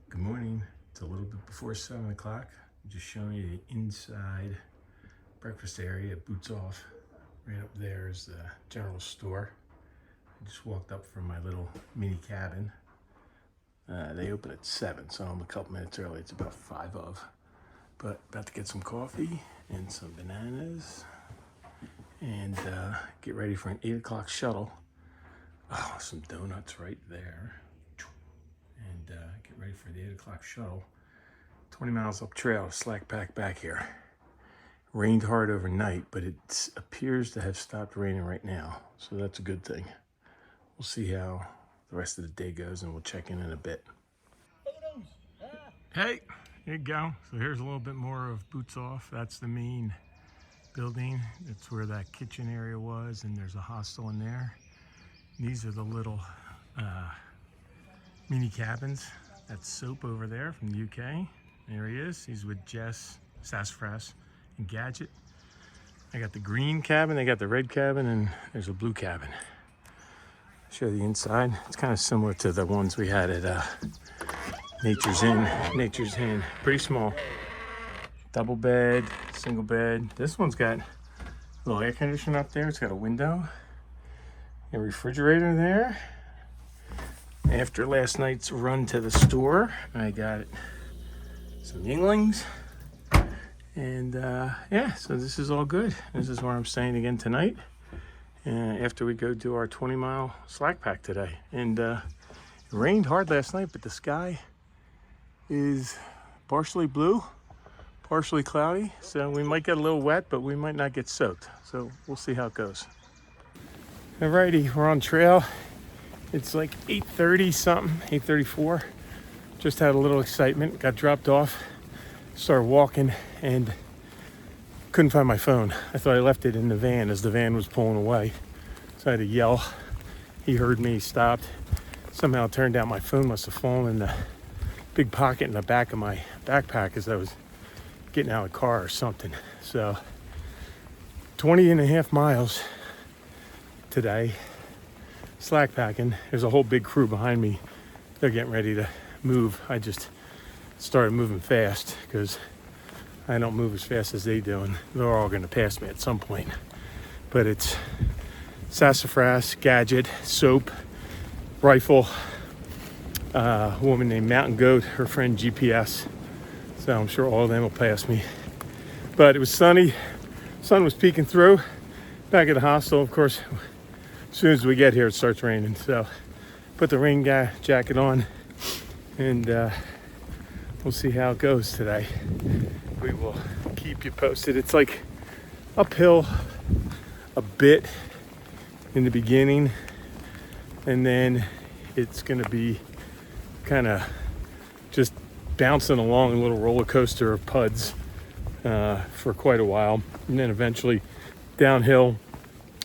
Good morning. It's a little bit before 7 o'clock. I'm just showing you the inside breakfast area. Boots off. Right up there is the general store. I just walked up from my little mini cabin. They open at 7, so I'm a couple minutes early. It's about 5 of. But about to get some coffee and some bananas and get ready for an 8 o'clock shuttle. Oh, some donuts right there. And get ready for the 8 o'clock shuttle. 20 miles up trail, slack pack back here. Rained hard overnight, but it appears to have stopped raining right now, so that's a good thing. We'll see how the rest of the day goes, and we'll check in a bit. Hey, there you go. So here's a little bit more of Boots Off. That's the main building. That's where that kitchen area was, and there's a hostel in there. These are the little mini cabins. That's Soap over there from the UK. There he is. He's with Jess, Sassafras, and Gadget. I got the green cabin, they got the red cabin, and there's a blue cabin. Show the inside. It's kind of similar to the ones we had at Nature's Inn. Pretty small. Double bed, single bed. This one's got a little air conditioner up there. It's got a window. A refrigerator there. After last night's run to the store, I got some Yinglings. And yeah, so this is all good. This is where I'm staying again tonight. After we go do our 20-mile slack pack today. And it rained hard last night, but the sky is partially blue, partially cloudy. So we might get a little wet, but we might not get soaked. So we'll see how it goes. Alrighty, we're on trail. It's like 8:30 something, 8:34. Just had a little excitement, got dropped off, started walking, and couldn't find my phone. I thought I left it in the van as the van was pulling away. So I had to yell. He heard me, stopped. Somehow it turned out my phone must have fallen in the big pocket in the back of my backpack as I was getting out of the car or something. So 20 and a half miles today, slack packing. There's a whole big crew behind me. They're getting ready to move. I just started moving fast because I don't move as fast as they do, and they're all going to pass me at some point. But it's Sassafras, Gadget, Soap, Rifle, a woman named Mountain Goat, her friend GPS. So I'm sure all of them will pass me. But it was sunny. Sun was peeking through. Back at the hostel, of course, as soon as we get here, it starts raining. So put the rain jacket on, and we'll see how it goes today. We will keep you posted. It's like uphill a bit in the beginning, and then it's going to be kind of just bouncing along a little roller coaster of puds for quite a while, and then eventually downhill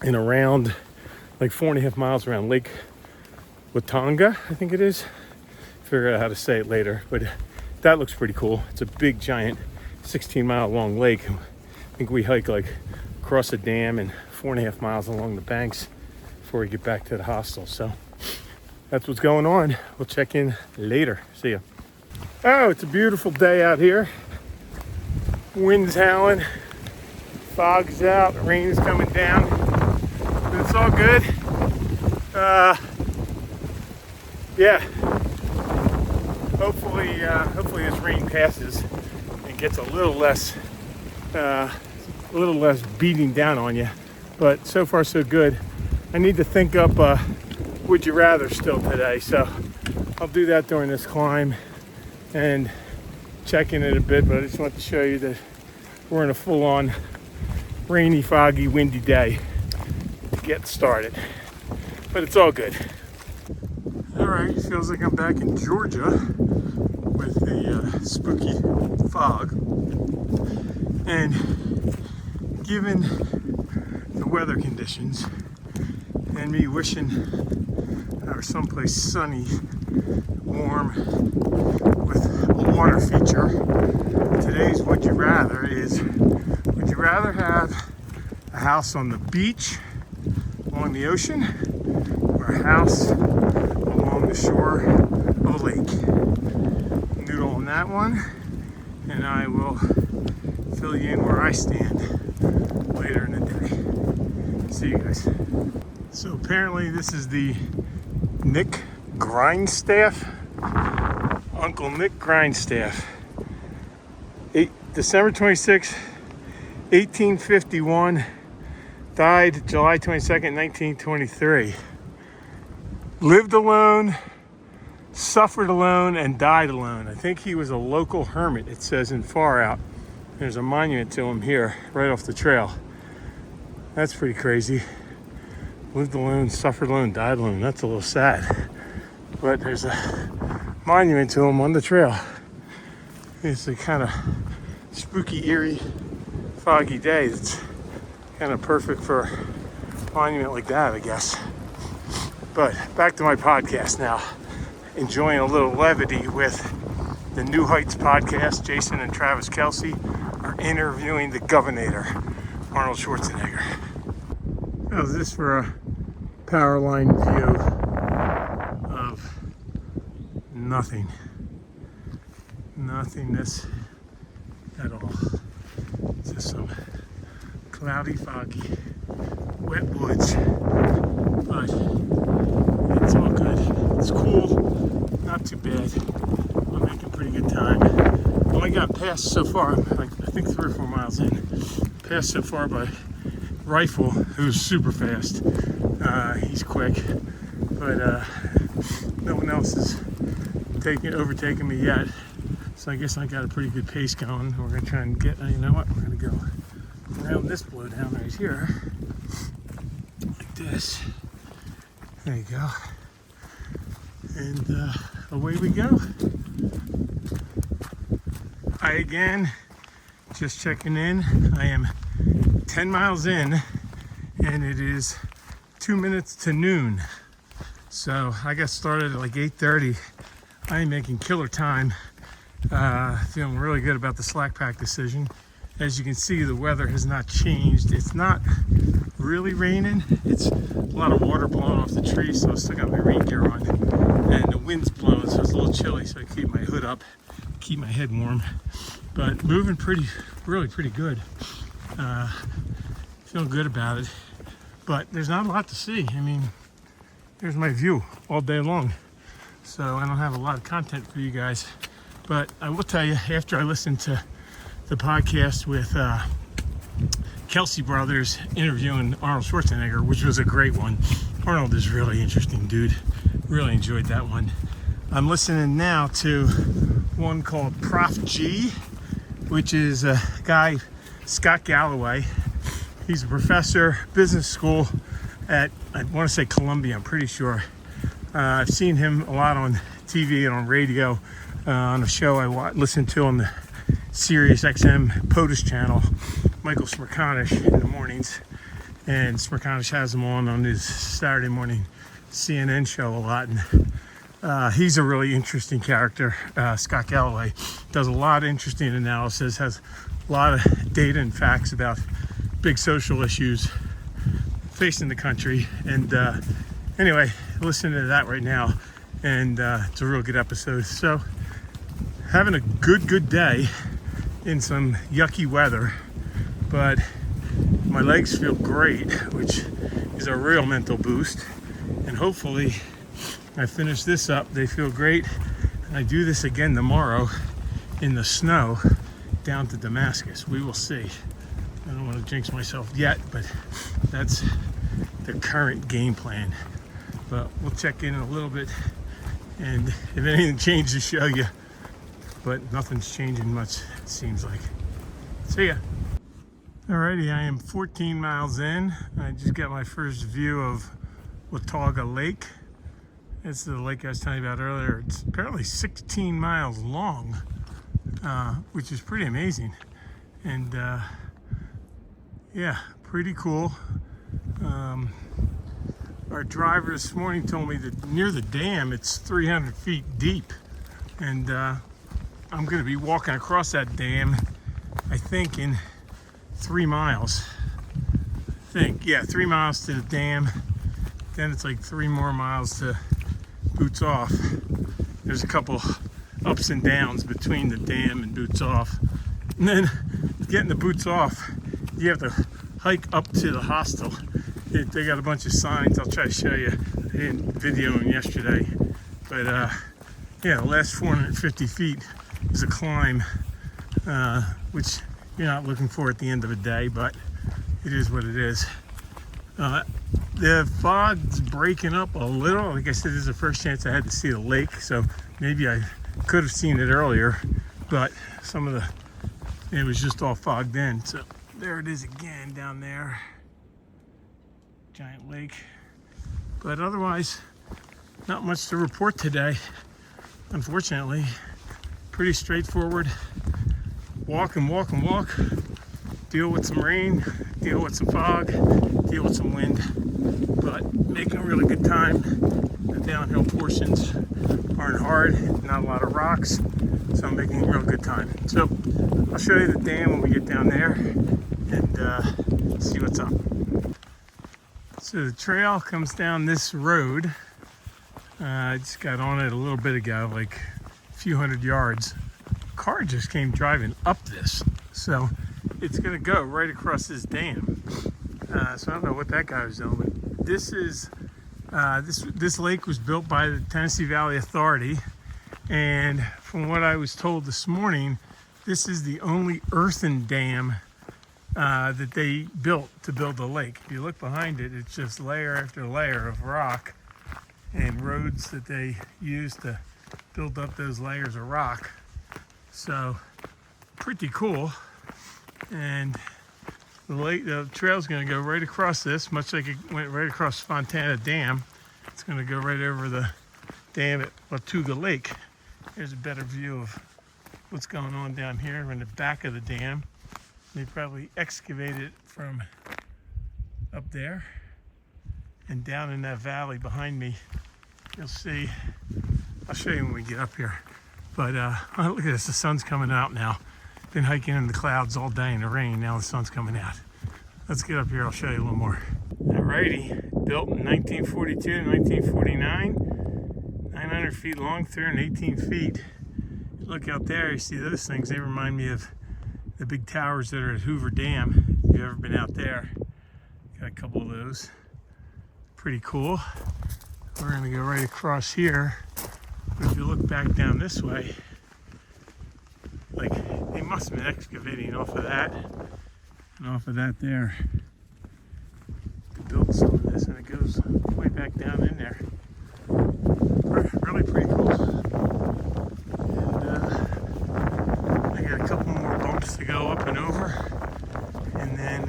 and around like 4.5 miles around Lake Watauga, I think it is. Figure out how to say it later, but that looks pretty cool. It's a big, giant 16-mile long lake. I think we hike like across a dam and 4.5 miles along the banks before we get back to the hostel. So that's what's going on. We'll check in later. See ya. Oh, it's a beautiful day out here. Wind's howling, fog's out, rain's coming down. But it's all good. Yeah. Hopefully this rain passes and gets a little less beating down on you. But so far so good. I need to think up Would You Rather still today, so I'll do that during this climb and check in it a bit. But I just want to show you that we're in a full-on rainy, foggy, windy day to get started. But it's all good. All right, feels like I'm back in Georgia with the spooky fog. And given the weather conditions and me wishing I were someplace sunny, warm, with a water feature, today's Would You Rather is, would you rather have a house on the beach along the ocean or a house along the shore of a lake? that one, and I will fill you in where I stand later in the day. See you guys. So apparently this is the Nick Grindstaff, Uncle Nick Grindstaff. December 26, 1851, died July 22nd, 1923. Lived alone, suffered alone, and died alone. I think he was a local hermit, it says in Far Out. There's a monument to him here, right off the trail. That's pretty crazy. Lived alone, suffered alone, died alone. That's a little sad. But there's a monument to him on the trail. It's a kind of spooky, eerie, foggy day. It's kind of perfect for a monument like that, I guess. But back to my podcast now. Enjoying a little levity with the New Heights podcast. Jason and Travis Kelsey are interviewing the Governor, Arnold Schwarzenegger. How's this for a power line view of nothing? Nothingness at all. Just some cloudy, foggy, wet woods. But it's all good. It's cool, not too bad. I'm making pretty good time. Only got passed so far, like I think 3 or 4 miles in. Passed so far by Rifle, who's super fast. He's quick, but no one else is overtaking me yet. So I guess I got a pretty good pace going. We're gonna try and get, you know what? We're gonna go around this blowdown right here, like this. There you go. And away we go. Hi again, just checking in. I am 10 miles in and it is 2 minutes to noon. So I got started at like 8:30. I am making killer time. Feeling really good about the slack pack decision. As you can see, the weather has not changed. It's not really raining. It's a lot of water blowing off the trees, so I still got my rain gear on. And the wind's blowing, so it's a little chilly, so I keep my hood up, keep my head warm. But moving really pretty good. Feeling good about it. But there's not a lot to see. I mean, there's my view all day long. So I don't have a lot of content for you guys. But I will tell you, after I listened to the podcast with Kelsey Brothers interviewing Arnold Schwarzenegger, which was a great one. Arnold is really interesting, dude. Really enjoyed that one. I'm listening now to one called Prof G, which is a guy, Scott Galloway. He's a professor, business school at, I want to say Columbia, I'm pretty sure. I've seen him a lot on TV and on radio, on a show I listened to on the Sirius XM POTUS channel, Michael Smerconish in the mornings. And Smerconish has him on his Saturday morning CNN show a lot. And he's a really interesting character. Scott Galloway does a lot of interesting analysis, has a lot of data and facts about big social issues facing the country. And anyway, listen to that right now. And it's a real good episode. So having a good day in some yucky weather, but my legs feel great, which is a real mental boost. And hopefully I finish this up, they feel great, and I do this again tomorrow in the snow down to Damascus. We will see. I don't want to jinx myself yet, but that's the current game plan. But we'll check in a little bit, and if anything changes, to show you. But nothing's changing much, it seems like. See ya. Alrighty, I am 14 miles in. I just got my first view of Watauga Lake. It's the lake I was telling you about earlier. It's apparently 16 miles long, which is pretty amazing. And yeah, pretty cool. Our driver this morning told me that near the dam it's 300 feet deep. And I'm gonna be walking across that dam, I think in 3 miles. Yeah, 3 miles to the dam. Then it's like 3 more miles to Boots Off. There's a couple ups and downs between the dam and Boots Off. And then getting the Boots Off, you have to hike up to the hostel. They got a bunch of signs. I'll try to show you. I didn't video them yesterday, but yeah, the last 450 feet is a climb, which you're not looking for at the end of the day, but it is what it is. The fog's breaking up a little. Like I said, this is the first chance I had to see the lake, so maybe I could have seen it earlier, but it was just all fogged in. So there it is again down there. Giant lake. But otherwise, not much to report today, unfortunately. Pretty straightforward. Walk and walk and walk. Deal with some rain, deal with some fog, deal with some wind. But making a really good time. The downhill portions aren't hard, not a lot of rocks, so I'm making a real good time. So I'll show you the dam when we get down there and see what's up. So the trail comes down this road. I just got on it a little bit ago, like a few hundred yards. A car just came driving up this, so it's gonna go right across this dam. So I don't know what that guy was doing, but this is this lake was built by the Tennessee Valley Authority, and from what I was told this morning, this is the only earthen dam that they built to build the lake. If you look behind it, it's just layer after layer of rock and roads that they use to build up those layers of rock. So pretty cool. And the trail's going to go right across this, much like it went right across Fontana Dam. It's going to go right over the dam at Watauga Lake. Here's a better view of what's going on down here in the back of the dam. They probably excavated it from up there. And down in that valley behind me, you'll see, I'll show you when we get up here. But look at this, the sun's coming out now. Been hiking in the clouds all day in the rain, now the sun's coming out. Let's get up here, I'll show you a little more. Alrighty, built in 1942 to 1949, 900 feet long, 318 feet. Look out there, you see those things, they remind me of the big towers that are at Hoover Dam. If you've ever been out there, got a couple of those. Pretty cool. We're gonna go right across here. But if you look back down this way, like they must have been excavating off of that and off of that there to build some of this, and it goes way back down in there. Really pretty cool. And I got a couple more bumps to go up and over, and then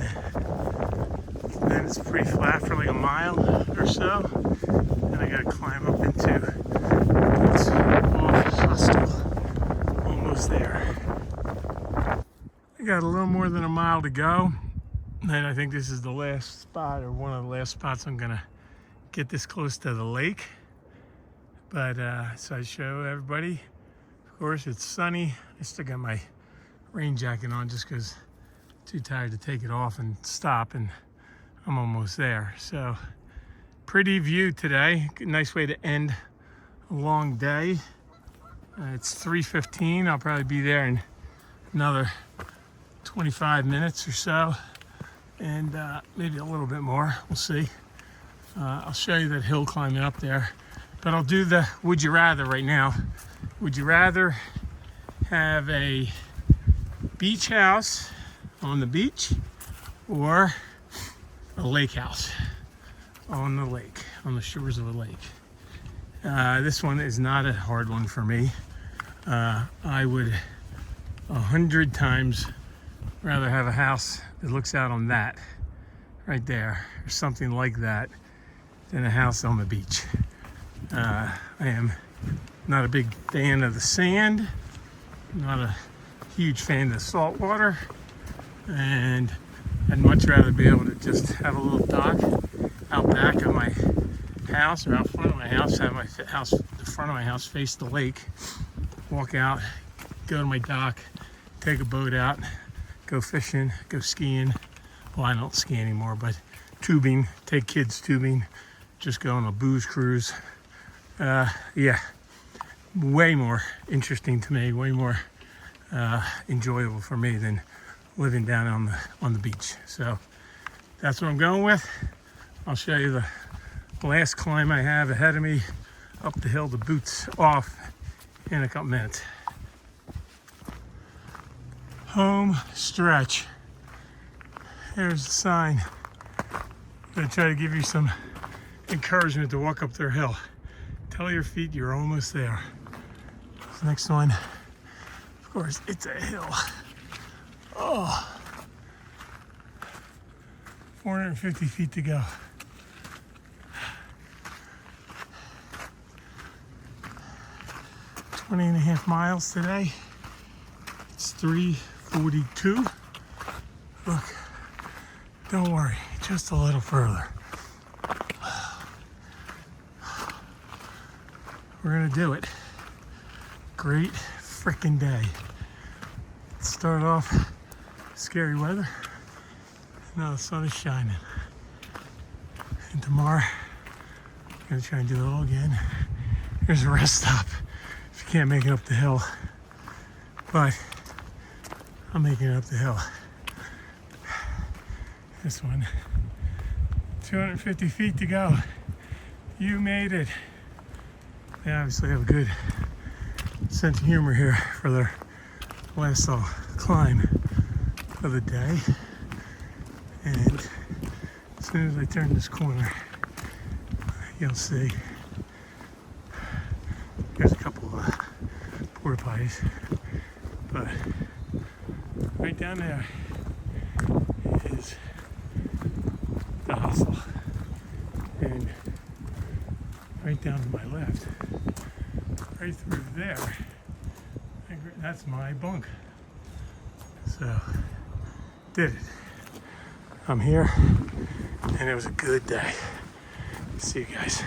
it's pretty flat for like a mile or so. And I gotta climb up into what's off Hostel. Almost there. I got a little more than a mile to go, and I think this is the last spot, or one of the last spots I'm gonna get this close to the lake. But so I show everybody. Of course, it's sunny. I still got my rain jacket on just because I'm too tired to take it off and stop, and I'm almost there. So pretty view today. Nice way to end a long day. It's 3:15. I'll probably be there in another 25 minutes or so, and maybe a little bit more. We'll see. I'll show you that hill climbing up there, but I'll do the would you rather right now. Would you rather have a beach house on the beach or a lake house on the lake, on the shores of a lake? This one is not a hard one for me. I would 100 times rather have a house that looks out on that right there, or something like that, than a house on the beach. I am not a big fan of the sand, not a huge fan of the salt water, and I'd much rather be able to just have a little dock out back of my house, or out front of my house, have my house, the front of my house face the lake, walk out, go to my dock, take a boat out, go fishing, go skiing. Well, I don't ski anymore, but tubing, take kids tubing, just go on a booze cruise. Yeah, way more interesting to me, way more enjoyable for me than living down on the beach. So that's what I'm going with. I'll show you the last climb I have ahead of me up the hill, the boots off, in a couple minutes. Home stretch. There's the sign. I'm gonna try to give you some encouragement to walk up their hill. Tell your feet you're almost there. This next one, of course, it's a hill. Oh, 450 feet to go. Twenty and a half miles today. It's 3:42. Look, don't worry, just a little further. We're gonna do it. Great freaking day. Start off scary weather. Now the sun is shining. And tomorrow, I'm gonna try and do it all again. There's a rest stop if you can't make it up the hill. But I'm making it up the hill. This one, 250 feet to go. You made it. They obviously have a good sense of humor here for their last climb of the day. And as soon as I turn this corner, you'll see there's a couple of porta potties, but right down there is the hostel, and right down to my left, right through there, that's my bunk. So, did it. I'm here, and it was a good day. See you guys.